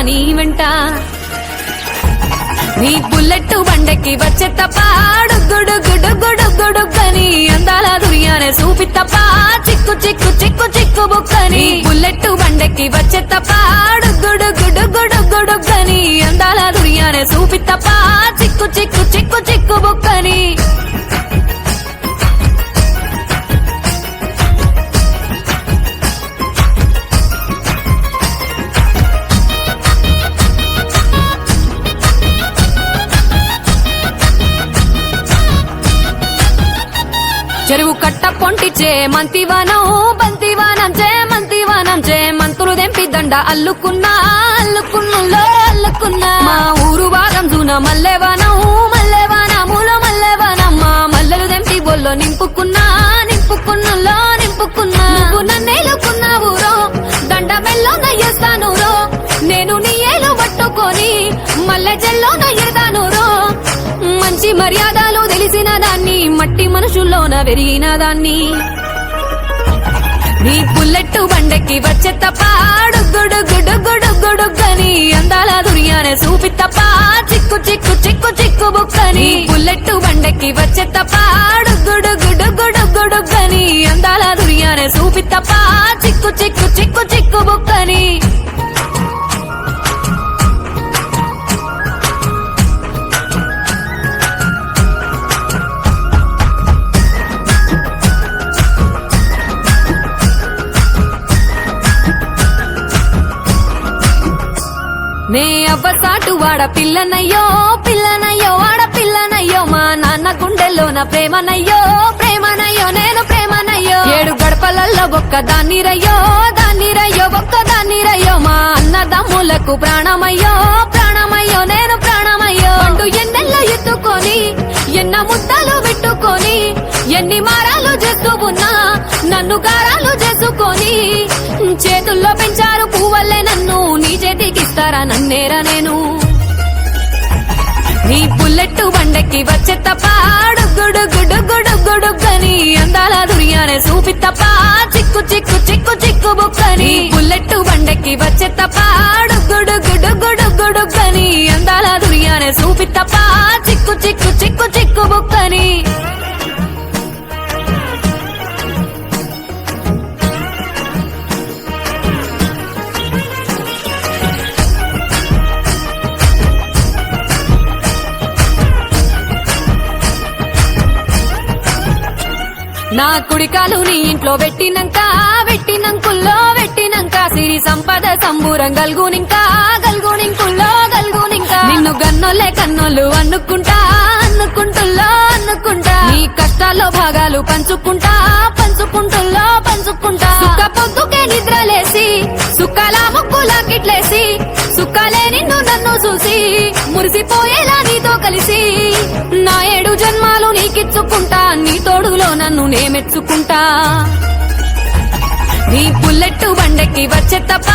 నీ వెంట నీ బుల్లెట్ బండెక్కి వచ్చే తప్ప డుగ్గుడుగ్గుడుగ్గుడుగ్గుడుగ్గని అందాల దుర్యానే చూపి తప్ప చిక్కు చిక్కు చిక్కు చిక్కు బుక్కని బుల్లెట్ బండెక్కి వచ్చే తప్ప డుగ్గుడుగ్గుడుగ్గుడుగ్గుడుగ్గని అందాల దుర్యానే చూపి తప్ప చిక్కు చిక్కు చిక్కు చిక్కు బుక్కని చెరువు కట్ట పొంటిచే మంతివానం బంతివానం చే మంతివానం చే మంతులు దెంపి దండ అల్లుకున్నా అల్లుకున్నులో అల్లుకున్నా మా ఊరు భాగం జూన మల్లెవానం మల్లెవానములో మల్లెవానమ్మ మల్లెలు దెంపి బొల్లో నింపుకున్నా నింపుకున్నులో నింపుకున్నా నువ్వు నన్నేలుకున్నావు రో దండ మెల్లో నయ్యేస్తాను రో నేను నీ ఏలు పట్టుకొని మల్లె జల్లో నయ్యేదాను రో మంచి మర్యాదలు తెలిసిన దాన్ని మట్టి మనుషుల్లోన పెరిగిన దాన్ని నీ బుల్లెట్ బండెక్కి వచ్చే తప్ప డుగ్గుడుగ్గుడుగ్గుడుగ్గుడుగ్గని అందాల దుర్యానే చూపి తప్ప చిక్కు చిక్కు చిక్కు చిక్కు బుక్కని బుల్లెట్ బండెక్కి వచ్చే తప్ప డుగ్గుడుగ్గుడుగ్గుడుగ్గుడుగ్గని అందాల దుర్యానే చూపి తప్ప చిక్కు చిక్కు చిక్కు చిక్కు బుక్కని నే అవ్వసాటు వాడ పిల్లనయ్యో పిల్లనయ్యో వాడ పిల్లనయ్యో మా నాన్న గుండెల్లోన ప్రేమనయ్యో ప్రేమనయ్యో నేను ప్రేమనయ్యో 7 గడపలల్లో ఒక్క దాన్నిరయ్యో దాన్నిరయ్యో ఒక్క దాన్నిరయ్యో మా అన్నదమ్ములకు ప్రాణమయ్యో ప్రాణమయ్యో నేను ప్రాణమయ్యో అంటూ ఎన్నెల్లో ఎత్తుకొని ఎన్న ముద్దలు పెట్టుకొని ఎన్ని మారాలు చేస్తూ ఉన్నా నన్ను గారాలు చేసుకొని చేతుల్లో పెంచారు పువ్వల్లే నన్ను నీ చేతికిస్తారా నన్నేరా నేను నీ బుల్లెట్ బండెక్కి వచ్చే తప్ప డుగ్గుడుగ్గుడుగ్గుడుగ్గుడుగ్గని అందాల దుర్యానే చూపి తప్ప చిక్కు చిక్కు చిక్కు చిక్కు బుక్కని బుల్లెట్ బండెక్కి వచ్చే తప్ప డుగ్గుడుగ్గుడుగ్గుడుగ్గుడుగ్గని అందాల దుర్యానే చూపి తప్ప చిక్కు చిక్కు చిక్కు చిక్కు బుక్కని నా కుడికాలు నీ ఇంట్లో పెట్టినంకుల్లో పెట్టినంక సిరి సంపద సంబూరం గల్గునింకుల్లో నిన్ను గన్నోలే కన్నోళ్ళు అనుకుంటుల్లో నీ కష్టాల్లో భాగాలు పంచుకుంటుల్లో సుక్క పొద్దుకే నిద్రలేసి సుక్కలా ముక్కులా కిట్లేసి సుక్కలే నిన్ను నన్ను చూసి మురిసిపోయేలా నీతో కలిసి నా 7 జన్మాలు నీకిచ్చుకుంటా నీ తోడులో నన్ను నే మెచ్చుకుంటా నీ బుల్లెట్ బండెక్కి వచ్చే తప్ప